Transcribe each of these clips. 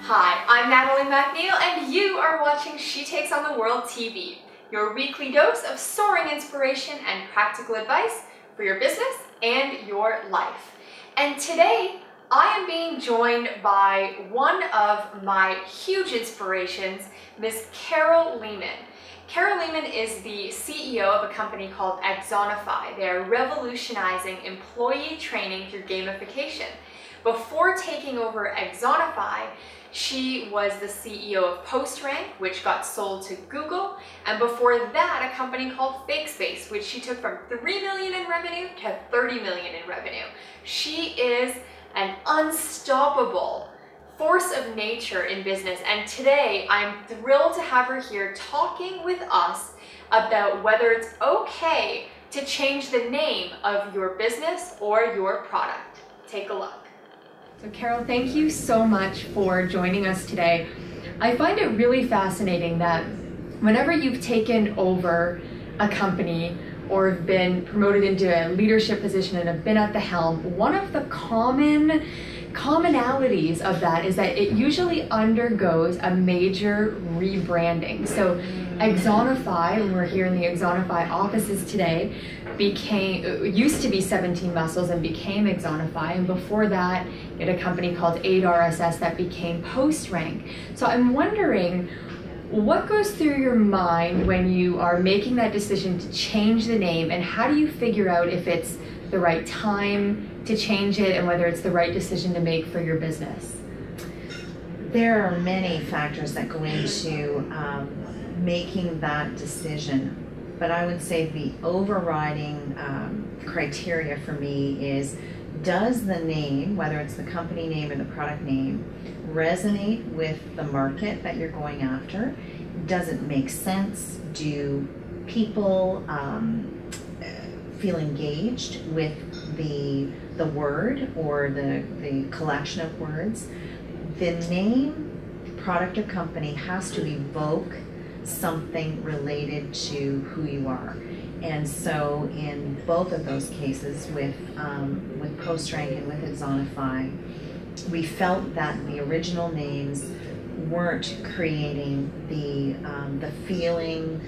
Hi, I'm Natalie MacNeil, and you are watching She Takes on the World TV, your weekly dose of soaring inspiration and practical advice for your business and your life. And today, I am being joined by one of my huge inspirations, Miss Carol Leaman. Carol Leaman is the CEO of a company called Axonify. They are revolutionizing employee training through gamification. Before taking over Axonify, she was the CEO of PostRank, which got sold to Google, and before that, a company called FakeSpace, which she took from $3 million in revenue to $30 million in revenue. She is an unstoppable force of nature in business, and today I'm thrilled to have her here talking with us about whether it's okay to change the name of your business or your product. Take a look. So Carol, thank you so much for joining us today. I find it really fascinating that whenever you've taken over a company or have been promoted into a leadership position and have been at the helm, one of the commonalities of that is that it usually undergoes a major rebranding. So Axonify, and we're here in the Axonify offices today, used to be 17 Muscles and became Axonify, and before that you had a company called 8RSS that became PostRank. So I'm wondering, what goes through your mind when you are making that decision to change the name, and how do you figure out if it's the right time to change it and whether it's the right decision to make for your business? There are many factors that go into making that decision, but I would say the overriding criteria for me is, does the name, whether it's the company name or the product name, resonate with the market that you're going after? Does it make sense? Do people feel engaged with the word or the collection of words? The name, product or company has to evoke something related to who you are. And so in both of those cases, with PostRank and with Axonify, we felt that the original names weren't creating the feeling,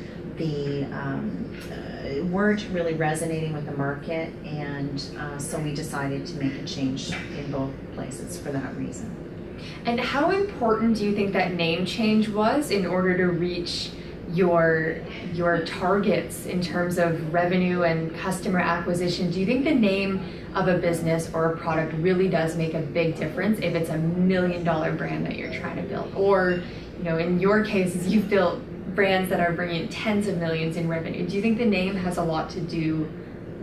weren't really resonating with the market, and so we decided to make a change in both places for that reason. And how important do you think that name change was in order to reach your targets in terms of revenue and customer acquisition? Do you think the name of a business or a product really does make a big difference if it's a $1 million brand that you're trying to build? Or, you know, in your cases, you've built brands that are bringing tens of millions in revenue. Do you think the name has a lot to do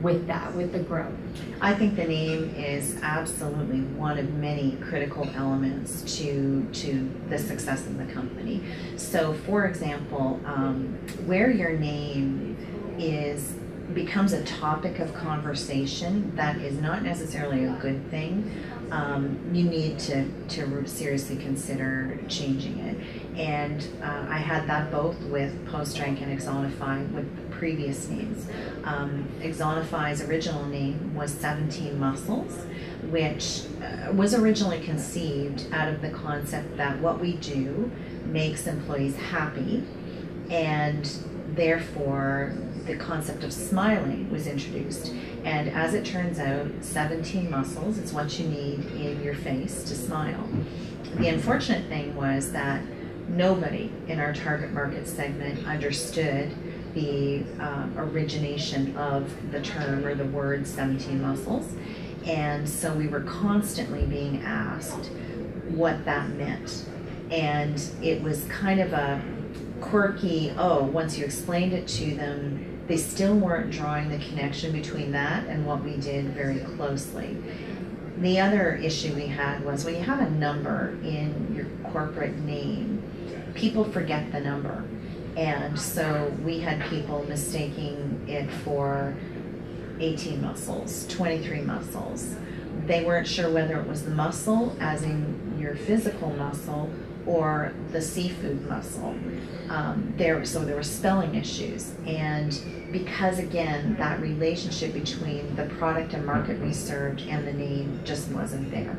with that, with the growth? I think the name is absolutely one of many critical elements to the success of the company. So, for example, where your name becomes a topic of conversation that is not necessarily a good thing, you need to seriously consider changing it. And I had that both with PostRank and Axonify with the previous names. Axonify's original name was 17 Muscles, which was originally conceived out of the concept that what we do makes employees happy, and therefore the concept of smiling was introduced. And as it turns out, 17 muscles is what you need in your face to smile. The unfortunate thing was that nobody in our target market segment understood the origination of the term or the word 17 muscles. And so we were constantly being asked what that meant. And it was kind of a quirky, once you explained it to them, they still weren't drawing the connection between that and what we did very closely. The other issue we had was, when you have a number in your corporate name, people forget the number. And so we had people mistaking it for 18 muscles, 23 muscles. They weren't sure whether it was the muscle, as in your physical muscle, or the seafood muscle. So there were spelling issues, and because again that relationship between the product and market we served and the name just wasn't there.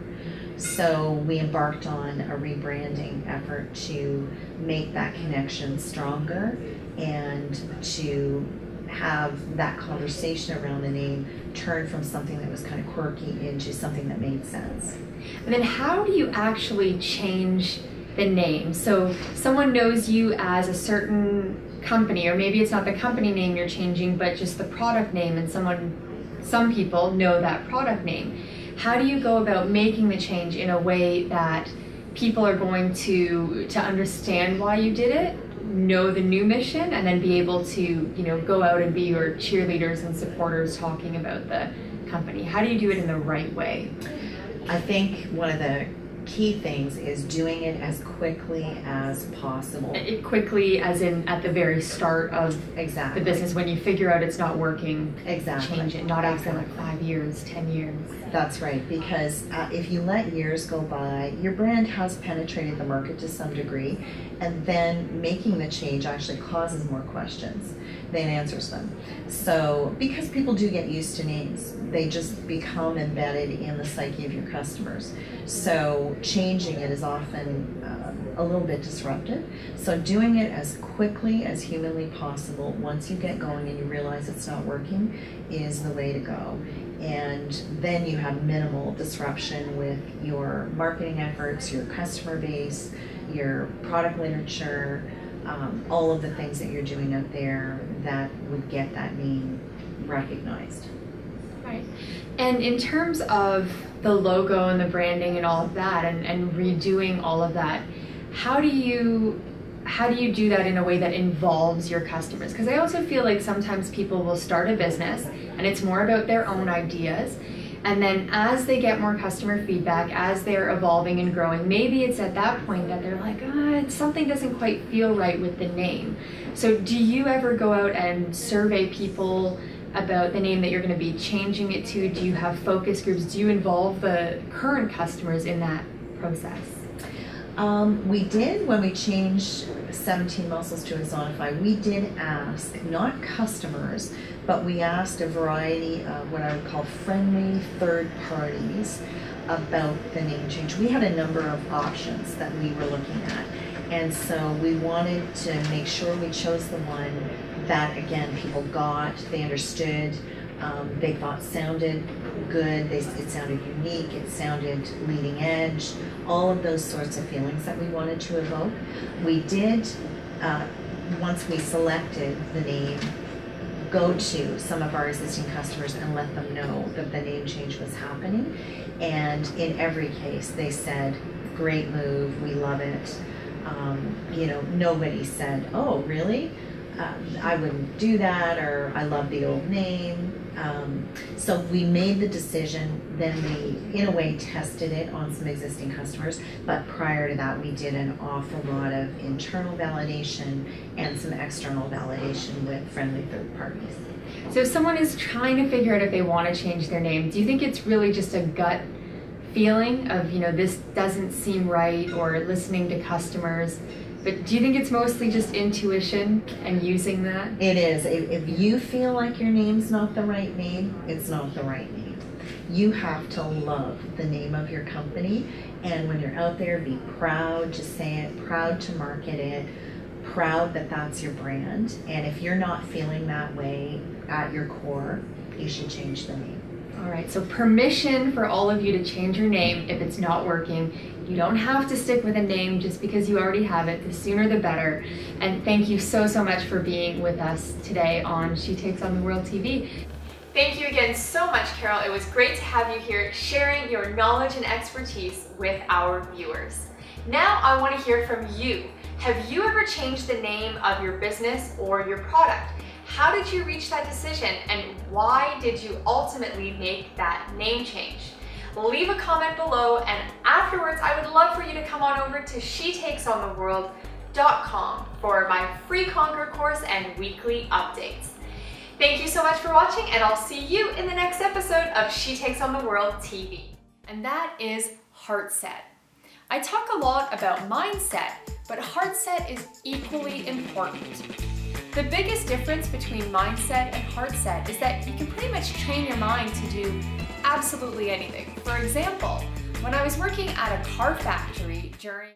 So we embarked on a rebranding effort to make that connection stronger and to have that conversation around the name turn from something that was kind of quirky into something that made sense. And then how do you actually change the name? So someone knows you as a certain company, or maybe it's not the company name you're changing, but just the product name, and some people know that product name. How do you go about making the change in a way that people are going to understand why you did it, know the new mission, and then be able to, go out and be your cheerleaders and supporters talking about the company? How do you do it in the right way? I think one of the key things is doing it as quickly as possible. Quickly as in at the very start of Exactly. the business, when you figure out it's not working, Exactly. change it, not after like 5 years, 10 years. That's right, because if you let years go by, your brand has penetrated the market to some degree, and then making the change actually causes more questions than answers them. So, because people do get used to names, they just become embedded in the psyche of your customers. So, changing it is often a little bit disruptive. So, doing it as quickly as humanly possible once you get going and you realize it's not working is the way to go. And then you have minimal disruption with your marketing efforts, your customer base, your product literature, all of the things that you're doing out there that would get that name recognized. Right. And in terms of the logo and the branding and all of that, and redoing all of that, how do you do that in a way that involves your customers? Because I also feel like sometimes people will start a business and it's more about their own ideas, and then as they get more customer feedback, as they're evolving and growing, maybe it's at that point that they're like, something doesn't quite feel right with the name. So do you ever go out and survey people about the name that you're going to be changing it to? Do you have focus groups? Do you involve the current customers in that process? We did when we changed 17 Muscles to Axonify. We did ask, not customers, but we asked a variety of what I would call friendly third parties about the name change. We had a number of options that we were looking at, and so we wanted to make sure we chose the one that, again, people got, they understood, they thought sounded good, it sounded unique, it sounded leading edge, all of those sorts of feelings that we wanted to evoke. We did, once we selected the name, go to some of our existing customers and let them know that the name change was happening. And in every case, they said, great move, we love it. Nobody said, oh, really? I wouldn't do that, or I love the old name. So we made the decision, then we, in a way, tested it on some existing customers, but prior to that, we did an awful lot of internal validation and some external validation with friendly third parties. So if someone is trying to figure out if they want to change their name, do you think it's really just a gut feeling of, this doesn't seem right, or listening to customers? But do you think it's mostly just intuition and using that? It is. If you feel like your name's not the right name, it's not the right name. You have to love the name of your company, and when you're out there, be proud to say it, proud to market it, proud that that's your brand. And if you're not feeling that way at your core, you should change the name. All right, so permission for all of you to change your name if it's not working. You don't have to stick with a name just because you already have it. The sooner the better. And thank you so much for being with us today on She Takes on the World TV. Thank you again so much, Carol. It was great to have you here sharing your knowledge and expertise with our viewers. Now I want to hear from you. Have you ever changed the name of your business or your product? How did you reach that decision, and why did you ultimately make that name change? Leave a comment below, and afterwards I would love for you to come on over to shetakesontheworld.com for my free Conquer course and weekly updates. Thank you so much for watching, and I'll see you in the next episode of She Takes on the World TV. And that is heartset. I talk a lot about mindset, but heartset is equally important. The biggest difference between mindset and heartset is that you can pretty much train your mind to do absolutely anything. For example, When I was working at a car factory during